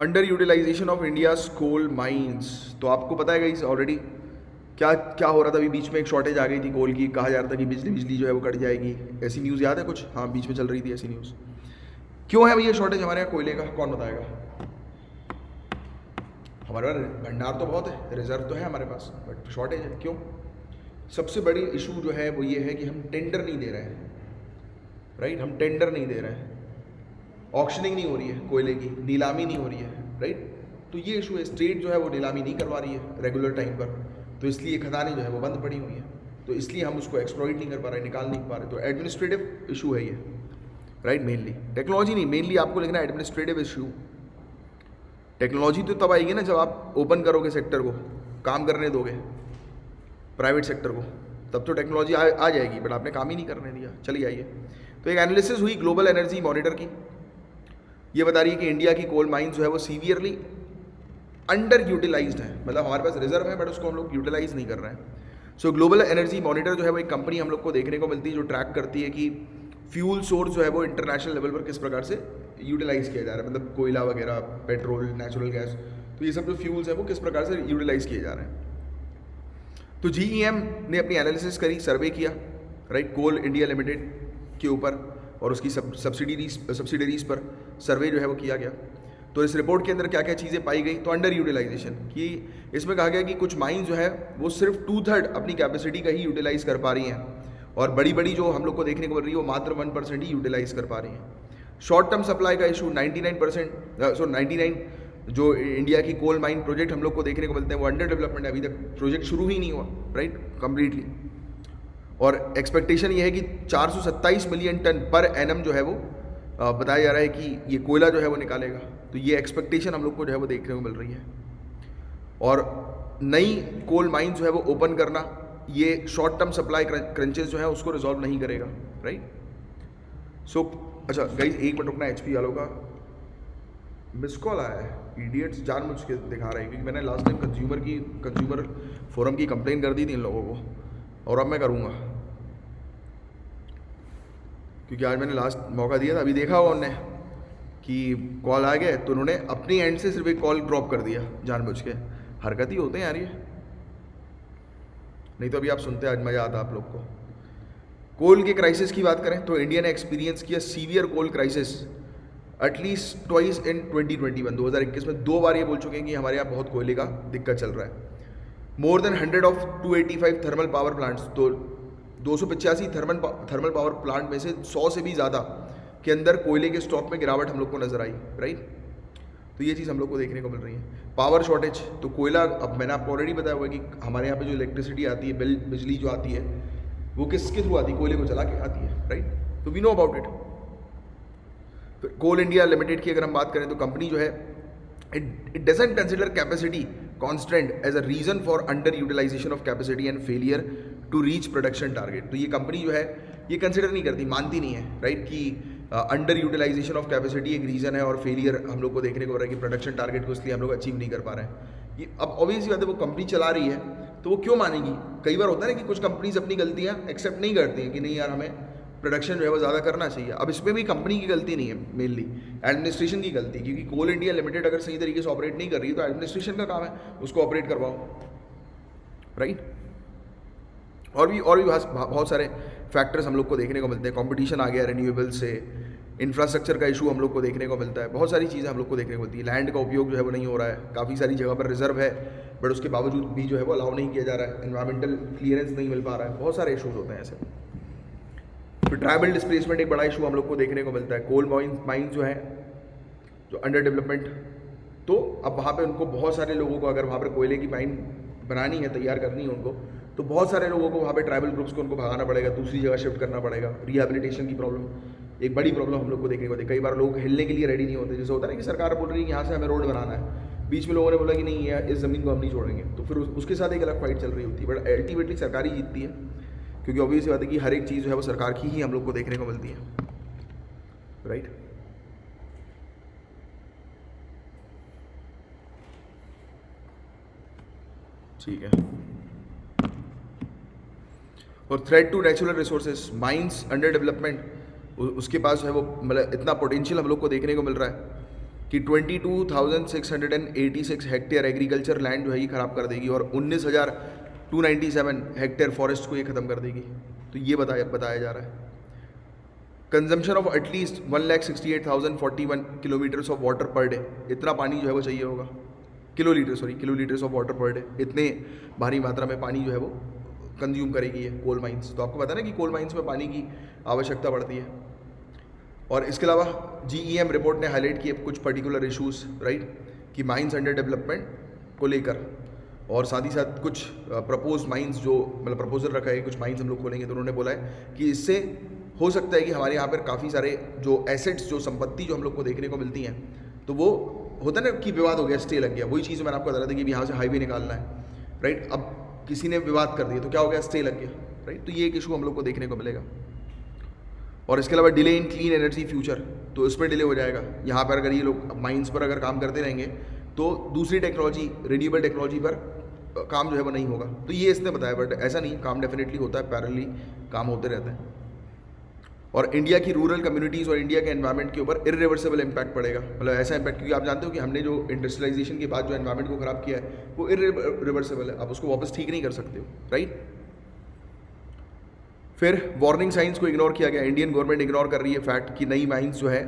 Under utilisation of India's coal mines. तो आपको पता है गाइस ऑलरेडी क्या क्या हो रहा था। अभी बीच में एक शॉर्टेज आ गई थी कोल की, कहा जा रहा था कि बिजली बिजली जो है वो कट जाएगी। ऐसी न्यूज़ याद है कुछ? हाँ, बीच में चल रही थी ऐसी न्यूज़। क्यों है भैया शॉर्टेज हमारे यहाँ कोयले का, कौन बताएगा? हमारे पास भंडार तो बहुत है, रिजर्व तो है हमारे पास, बट शॉर्टेज है क्यों? सबसे बड़ी इशू जो है वो ये है कि हम टेंडर नहीं दे रहे हैं। राइट, हम टेंडर नहीं दे रहे हैं, ऑक्शनिंग नहीं हो रही है कोयले की, नीलामी नहीं हो रही है। राइट, तो ये इशू है। स्टेट जो है वो नीलामी नहीं करवा रही है रेगुलर टाइम पर, तो इसलिए खदानें जो है वो बंद पड़ी हुई हैं। तो इसलिए हम उसको एक्सप्लॉइट नहीं कर पा रहे, निकाल नहीं पा रहे। तो एडमिनिस्ट्रेटिव इशू है ये। राइट, मेनली टेक्नोलॉजी नहीं, मेनली आपको लिखना है एडमिनिस्ट्रेटिव इशू। टेक्नोलॉजी तो तब आएगी ना जब आप ओपन करोगे सेक्टर को, काम करने दोगे प्राइवेट सेक्टर को, तब तो टेक्नोलॉजी आ जाएगी, बट आपने काम ही नहीं करने दिया। चलिए आइए, तो एक एनालिसिस हुई ग्लोबल एनर्जी मॉनिटर की। ये बता रही है कि इंडिया की कोल माइंस जो है वो सीवियरली अंडर यूटिलाइज्ड है। मतलब हमारे पास रिजर्व है बट उसको हम लोग यूटिलाइज नहीं कर रहे हैं। सो ग्लोबल एनर्जी मॉनिटर जो है वो एक कंपनी हम लोग को देखने को मिलती है जो ट्रैक करती है कि फ्यूल सोर्स जो है वो इंटरनेशनल लेवल पर किस प्रकार से यूटिलाइज किया जा रहा है। मतलब कोयला वगैरह, पेट्रोल, नेचुरल गैस, तो ये सब जो फ्यूल्स हैं वो किस प्रकार से यूटिलाइज किए जा रहे हैं। तो GEM ने अपनी एनालिसिस करी, सर्वे किया, राइट, कोल इंडिया लिमिटेड के ऊपर और उसकी सब्सिडरीज पर सर्वे जो है वो किया गया। तो इस रिपोर्ट के अंदर क्या क्या चीज़ें पाई गई? तो अंडर यूटिलाइजेशन की, इसमें कहा गया कि कुछ माइंस जो है वो सिर्फ 2/3 अपनी कैपेसिटी का ही यूटिलाइज कर पा रही हैं, और बड़ी बड़ी जो हम लोग को देखने को मिल रही है वो मात्र 1% ही यूटिलाइज कर पा रही हैं। शॉर्ट टर्म सप्लाई का इशू 99 जो इंडिया की कोल माइन प्रोजेक्ट हम लोग को देखने को मिलते हैं वो अंडर डेवलपमेंट है, अभी तक प्रोजेक्ट शुरू ही नहीं हुआ, राइट, कंप्लीटली। और एक्सपेक्टेशन ये है कि 427 मिलियन टन पर एनम जो है वो बताया जा रहा है कि ये कोयला जो है वो निकालेगा। तो ये एक्सपेक्टेशन हम लोग को जो है वो देखने को मिल रही है। और नई कोल माइन जो है वो ओपन करना, ये शॉर्ट टर्म सप्लाई क्रंचेस जो है उसको रिजॉल्व नहीं करेगा, राइट। सो अच्छा गाइस, एक मिनट रुकना, HP वालों का मिस कॉल आया है। इडियट्स जानबूझ के दिखा रहे हैं, क्योंकि मैंने लास्ट टाइम कंज्यूमर फोरम की कंप्लेन कर दी थी इन लोगों को, और अब मैं करूँगा, क्योंकि आज मैंने लास्ट मौका दिया था। अभी देखा होगा उन्होंने कि कॉल आ गया तो उन्होंने अपनी एंड से सिर्फ एक कॉल ड्रॉप कर दिया जानबूझ के। हरकत ही होते हैं यार ये, नहीं तो अभी आप सुनते आज मज़ा आता आप लोग को। कोल के क्राइसिस की बात करें तो इंडिया ने एक्सपीरियंस किया severe coal crisis at least twice in 2021। 2021 में 2 बार ये बोल चुके हैं कि हमारे यहाँ बहुत कोयले का दिक्कत चल रहा है। More than 100 of 285 thermal power plants, तो 285 थर्मल पावर प्लांट में से 100 से भी ज़्यादा के अंदर कोयले के स्टॉक में गिरावट हम लोग को नजर आई, राइट। तो ये चीज़ हम लोग को देखने को मिल रही है। पावर शॉर्टेज, तो कोयला, अब मैंने आपको ऑलरेडी बताया हुआ है कि हमारे यहाँ पे जो इलेक्ट्रिसिटी आती है, बिजली जो आती है वो किसके थ्रू आती है? कोयले को जला के आती है, राइट। तो वी नो अबाउट इट। फिर कोल इंडिया लिमिटेड की अगर हम बात करें तो कंपनी जो है it doesn't consider capacity constant as a reason for under utilisation of capacity and failure to reach production target. तो ये कंपनी जो है ये कंसिडर नहीं करती, मानती नहीं है, राइट, कि अंडर यूटिलाइजेशन ऑफ कैपेसिटी एक रीज़न है और फेलियर हम लोग को देखने को मिल रहा है कि प्रोडक्शन टारगेट को इसलिए हम लोग अचीव नहीं कर पा रहे हैं। ये अब ऑब्वियसली बात है, वो कंपनी चला रही है तो वो क्यों मानेगी? कई बार होता है ना कि कुछ कंपनीज अपनी गलतियाँ एक्सेप्ट नहीं करती हैं कि नहीं यार हमें प्रोडक्शन जो है वो ज़्यादा करना चाहिए। अब इसमें भी कंपनी की गलती नहीं है, मेनली एडमिनिस्ट्रेशन की गलती, क्योंकि कोल इंडिया लिमिटेड अगर सही तरीके से ऑपरेट नहीं कर रही है तो एडमिनिस्ट्रेशन का काम है उसको ऑपरेट करवाओ, राइट। और भी बहुत सारे फैक्टर्स हम लोग को देखने को मिलते हैं। कंपटीशन आ गया रिन्यूएबल से, इंफ्रास्ट्रक्चर का इशू हम लोग को देखने को मिलता है, बहुत सारी चीज़ें हम लोग को देखने को मिलती है। लैंड का उपयोग जो है वो नहीं हो रहा है, काफ़ी सारी जगह पर रिजर्व है बट उसके बावजूद भी जो है वो अलाउ नहीं किया जा रहा है, एनवायरमेंटल क्लियरेंस नहीं मिल पा रहा है, बहुत सारे इशूज़ होते हैं ऐसे। फिर ट्राइबल डिस्प्लेसमेंट एक बड़ा इशू हम लोग को देखने को मिलता है। कोल माइन जो है जो अंडर डेवलपमेंट, तो अब वहाँ पे उनको बहुत सारे लोगों को अगर वहाँ पर कोयले की माइन बनानी है, तैयार करनी है उनको, तो बहुत सारे लोगों को वहाँ पे ट्राइबल ग्रुप्स को उनको भगाना पड़ेगा, दूसरी जगह शिफ्ट करना पड़ेगा। रिहेबिलिटेशन की प्रॉब्लम एक बड़ी प्रॉब्लम हम लोग को देखने को मिलती है। कई बार लोग हिलने के लिए रेडी नहीं होते, जैसे होता है ना कि सरकार बोल रही है कि यहाँ से हमें रोड बनाना है, बीच में लोगों ने बोला कि नहीं ये इस ज़मीन को हम नहीं छोड़ेंगे, तो फिर उसके साथ एक अलग फाइट चल रही होती है। बट अल्टीमेटली सरकार ही जीतती है, क्योंकि ऑब्वियस बात है कि हर एक चीज़ जो है वो सरकार की ही हम लोग को देखने को मिलती है, राइट। ठीक है। और threat to natural resources, mines under development, उसके पास जो है वो मतलब इतना पोटेंशियल हम लोग को देखने को मिल रहा है, कि 22,686 हेक्टेयर एग्रीकल्चर लैंड जो है ये ख़राब कर देगी और 19,297 हेक्टेयर फॉरेस्ट को ये ख़त्म कर देगी। तो ये बताया जा रहा है। Consumption of at least 1,68,041 kilometres of water per day, इतना पानी जो है वो चाहिए होगा, kilolitres of water per day, इतने भारी मात्रा में पानी जो है वो कंज्यूम करेगी ये कोल माइंस। तो आपको पता है ना कि कोल माइंस में पानी की आवश्यकता पड़ती है। और इसके अलावा GEM रिपोर्ट ने हाईलाइट किए कुछ पर्टिकुलर इश्यूज़, राइट, कि माइंस अंडर डेवलपमेंट को लेकर, और साथ ही साथ कुछ प्रपोज माइंस जो मतलब प्रपोजल रखा है, कुछ माइंस हम लोग खोलेंगे, तो उन्होंने बोला है कि इससे हो सकता है कि हमारे यहाँ पर काफ़ी सारे जो एसेट्स, जो संपत्ति जो हम लोग को देखने को मिलती हैं, तो वो होता है ना कि विवाद हो गया, स्टे लग गया। वही चीज़ मैंने आपको बता रहा था कि यहाँ से हाईवे निकालना है, राइट, अब किसी ने विवाद कर दिया तो क्या हो गया, स्टे लग गया, राइट। तो ये एक इशू हम लोग को देखने को मिलेगा। और इसके अलावा delay in clean energy future, तो इसमें डिले हो जाएगा। यहाँ पर अगर ये लोग माइंस पर अगर काम करते रहेंगे तो दूसरी टेक्नोलॉजी, रिन्यूएबल टेक्नोलॉजी पर काम जो है वो नहीं होगा। तो ये इसने बताया, बट ऐसा नहीं, काम डेफिनेटली होता है, पैरेलली काम होते रहते हैं। और इंडिया की रूरल कम्युनिटीज़ और इंडिया के एनवायरनमेंट के ऊपर इरिवर्सिबल इम्पैक्ट पड़ेगा, मतलब ऐसा इम्पैक्ट, क्योंकि आप जानते हो कि हमने जो इंडस्ट्रियलाइजेशन के बाद जो एनवायरनमेंट को ख़राब किया है वो इरिवर्सिबल है, आप उसको वापस ठीक नहीं कर सकते हो, राइट। फिर वार्निंग साइंस को इग्नोर किया गया। इंडियन गवर्नमेंट इग्नोर कर रही है फैक्ट कि नई माइंस जो है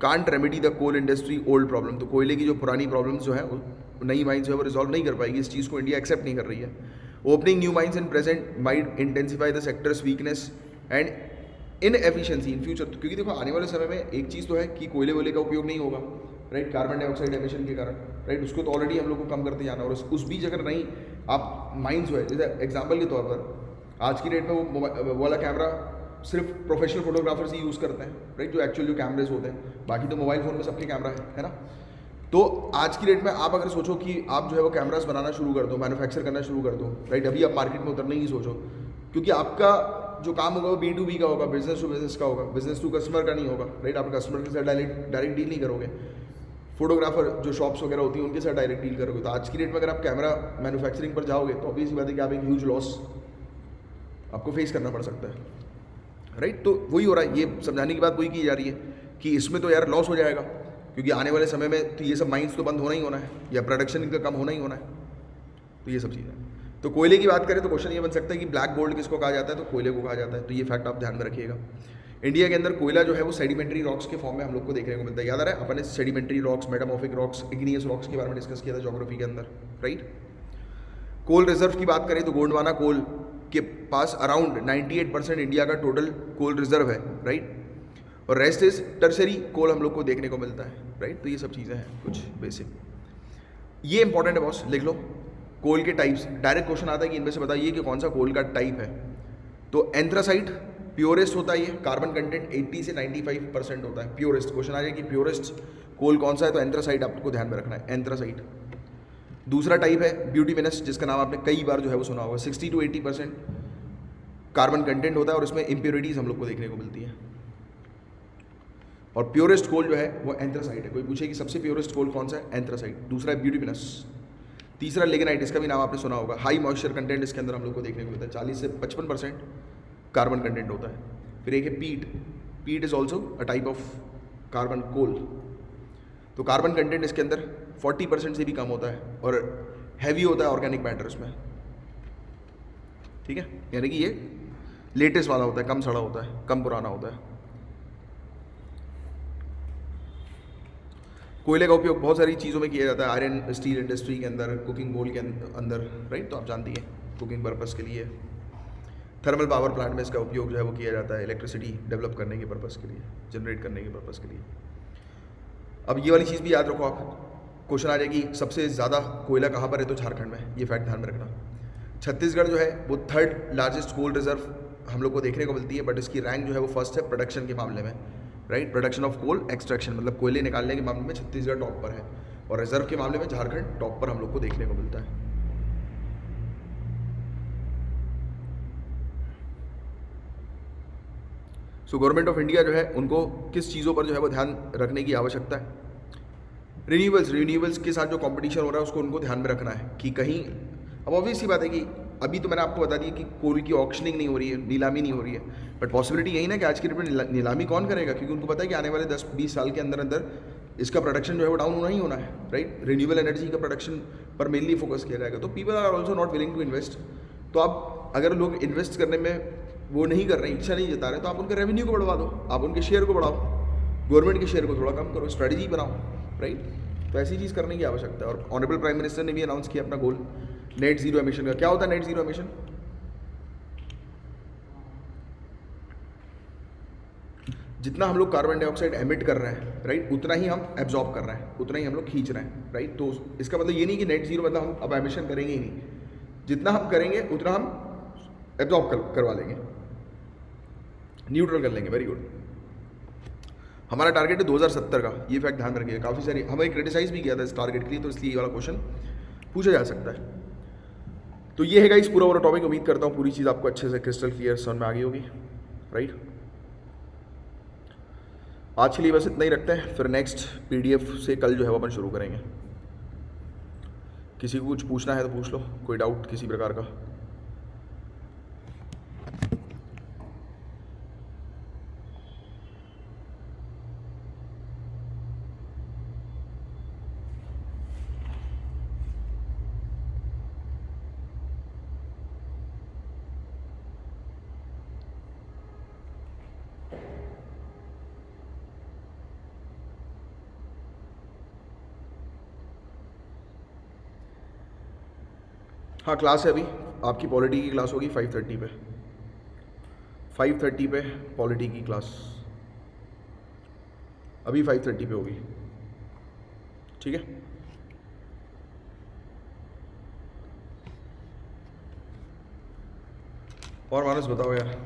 can't remedy the coal industry old problem, तो कोयले की जो पुरानी प्रॉब्लम्स जो है नई माइंस जो है वो रिजॉल्व नहीं कर पाएगी। इस चीज़ को इंडिया एक्सेप्ट नहीं कर रही है। Opening new mines in present might intensify the sectors weakness and in efficiency in future, क्योंकि देखो आने वाले समय में एक चीज़ तो है कि कोयले वोले का उपयोग नहीं होगा, राइट, कार्बन डाइऑक्साइड एमिशन के कारण, राइट, उसको तो ऑलरेडी हम लोग को कम करते जाना। और उस बीच अगर नहीं आप माइंस जो है, जैसे एग्जाम्पल के तौर पर आज की डेट में वो वाला कैमरा सिर्फ प्रोफेशनल फोटोग्राफर्स ही यूज़ करते हैं, राइट, जो एक्चुअल जो कैमरेज होते हैं, बाकी तो मोबाइल फ़ोन में सबके कैमरा है ना। तो आज की डेट में आप अगर सोचो कि आप जो है वो कैमरास बनाना शुरू कर दो, मैन्युफैक्चर करना शुरू कर दो, राइट, अभी आप मार्केट में उतरने की सोचो, क्योंकि आपका जो काम होगा वो B2B का होगा, बिजनेस टू बिजनेस का होगा, बिजनेस टू कस्टमर का नहीं होगा, राइट। आप कस्टमर के साथ डायरेक्ट डील नहीं करोगे, फोटोग्राफर जो शॉप्स वगैरह होती हैं उनके साथ डायरेक्ट डील करोगे। तो आज की डेट में अगर आप कैमरा मैन्युफैक्चरिंग पर जाओगे तो ऑब्वियसली बात है कि आप एक ह्यूज लॉस आपको फेस करना पड़ सकता है, राइट। तो वही हो रहा है, ये समझाने की बात वही की जा रही है कि इसमें तो यार लॉस हो जाएगा, क्योंकि आने वाले समय में तो ये सब माइंस तो बंद होना ही होना है, या प्रोडक्शन इनका कम होना ही होना है। तो ये सब चीज़ें। तो कोयले की बात करें तो क्वेश्चन ये बन सकता है कि ब्लैक गोल्ड किसको कहा जाता है, तो कोयले को कहा जाता है। तो ये फैक्ट आप ध्यान में रखिएगा। इंडिया के अंदर कोयला जो है वो सेडिमेंट्री रॉक्स के फॉर्म में हम लोग को देखने को मिलता है। याद आ रहा है अपन ने sedimentary rocks, metamorphic rocks, igneous rocks के बारे में डिस्कस किया था ज्योग्राफी के अंदर, राइट। कोल रिजर्व की बात करें तो गोंडवाना कोल के पास अराउंड 98% इंडिया का टोटल कोल रिजर्व है, राइट, और रेस्ट इज टर्सरी कोल हम लोग को देखने को मिलता है, राइट। तो ये सब चीज़ें हैं कुछ बेसिक, ये इंपॉर्टेंट है बॉस, लिख लो। कोल के टाइप्स, डायरेक्ट क्वेश्चन आता है कि इनमें से बताइए कि कौन सा कोल का टाइप है। तो एंथ्रासाइट प्योरेस्ट होता है, ये कार्बन कंटेंट 80 से 95% होता है, प्योरेस्ट। क्वेश्चन आ जाए कि प्योरेस्ट कोल कौन सा है, तो एंथ्रासाइट आपको ध्यान में रखना है, एंथ्रासाइट। दूसरा टाइप है ब्यूटीमिनस, जिसका नाम आपने कई बार जो है वो सुना होगा। 60 to 80% कार्बन कंटेंट होता है और इसमें इम्प्योरिटीज़ हम लोग को देखने को मिलती है। और प्योरेस्ट कोल जो है वो एंथ्रासाइट है। कोई पूछे कि सबसे प्योरेस्ट कोल कौन सा है, एंथ्रासाइट। दूसरा है ब्यूटीमिनस। तीसरा लिग्नाइट, इसका भी नाम आपने सुना होगा। हाई मॉइस्चर कंटेंट इसके अंदर हम लोग को देखने को मिलता है, 40 से 55% कार्बन कंटेंट होता है। फिर एक है peat, peat is also a type of carbon coal. तो कार्बन कंटेंट इसके अंदर 40% से भी कम होता है और हैवी होता है ऑर्गेनिक मैटर उसमें, ठीक है, यानी कि ये लेटेस्ट वाला होता है, कम सड़ा होता है, कम पुराना होता है। कोयले का उपयोग बहुत सारी चीज़ों में किया जाता है, आयरन स्टील इंडस्ट्री के अंदर, कुकिंग कोल के अंदर, राइट। तो आप जानती हैं कुकिंग पर्पस के लिए, थर्मल पावर प्लांट में इसका उपयोग जो है वो किया जाता है, इलेक्ट्रिसिटी डेवलप करने के पर्पस के लिए, जनरेट करने के पर्पस के लिए। अब ये वाली चीज़ भी याद रखो आप, क्वेश्चन आ जाएगी सबसे ज़्यादा कोयला कहाँ पर है, तो झारखंड में। ये फैक्ट ध्यान में रखना। छत्तीसगढ़ जो है वो 3rd लार्जेस्ट कोल रिजर्व हम लोग को देखने को मिलती है, बट इसकी रैंक जो है वो फर्स्ट है प्रोडक्शन के मामले में, right. Production of coal extraction, मतलब कोयले निकालने के मामले में छत्तीसगढ़ टॉप पर है, और रिजर्व के मामले में झारखंड टॉप पर हम लोग को देखने को मिलता है। सो गवर्नमेंट ऑफ इंडिया जो है उनको किस चीज़ों पर जो है वो ध्यान रखने की आवश्यकता है, रिन्यूएबल्स के साथ जो कंपटीशन हो रहा है उसको उनको ध्यान में रखना है कि कहीं, अब ऑब्वियस सी बात है कि अभी तो मैंने आपको बता दिया कि कोल की ऑक्शनिंग नहीं हो रही है, नीलामी नहीं हो रही है, बट पॉसिबिलिटी यही ना कि आज की डेट में नीलामी कौन करेगा, क्योंकि उनको पता है कि आने वाले 10-20 साल के अंदर अंदर इसका प्रोडक्शन जो है वो डाउन होना ही होना है, राइट। रिन्यूएबल एनर्जी का प्रोडक्शन पर मेनली फोकस किया जाएगा, तो people are also not willing to invest. तो आप अगर लोग इन्वेस्ट करने में वो नहीं कर रहे हैं, इच्छा नहीं जता रहे, तो आप उनके रेवेन्यू को बढ़वा दो, आप उनके शेयर को बढ़ाओ, गवर्नमेंट के शेयर को थोड़ा कम करो, स्ट्रेटजी बनाओ, राइट। तो ऐसी चीज़ करने की आवश्यकता है। और ऑनरेबल प्राइम मिनिस्टर ने भी अनाउंस किया अपना गोल नेट जीरो एमिशन का। क्या होता है नेट जीरो एमिशन? जितना हम लोग कार्बन डाइऑक्साइड एमिट कर रहे हैं, राइट, उतना ही हम एब्जॉर्ब कर रहे हैं, उतना ही हम लोग खींच रहे हैं, राइट। तो इसका मतलब ये नहीं कि नेट जीरो मतलब हम अब एमिशन करेंगे ही नहीं, जितना हम करेंगे उतना हम एब्जॉर्ब करवा लेंगे, न्यूट्रल कर लेंगे। Very good. हमारा टारगेट है 2070 का, ये फैक्ट ध्यान रखिएगा। काफ़ी सारी हमें क्रिटिसाइज भी किया था इस टारगेट के लिए, तो इसलिए ये वाला क्वेश्चन पूछा जा सकता है। तो ये है गाइस पूरा टॉपिक। उम्मीद करता हूँ पूरी चीज़ आपको अच्छे से क्रिस्टल क्लियर समझ में आ गई होगी, राइट। आज के लिए बस इतना ही रखते हैं, फिर नेक्स्ट पीडीएफ से कल जो है वो अपन शुरू करेंगे। किसी को कुछ पूछना है तो पूछ लो, कोई डाउट किसी प्रकार का। हाँ क्लास है अभी, आपकी पॉलिटी की क्लास होगी 5:30 पे, 5:30 पे पॉलिटी की क्लास अभी 5:30 पे होगी, ठीक है। और मानस बताओ यार।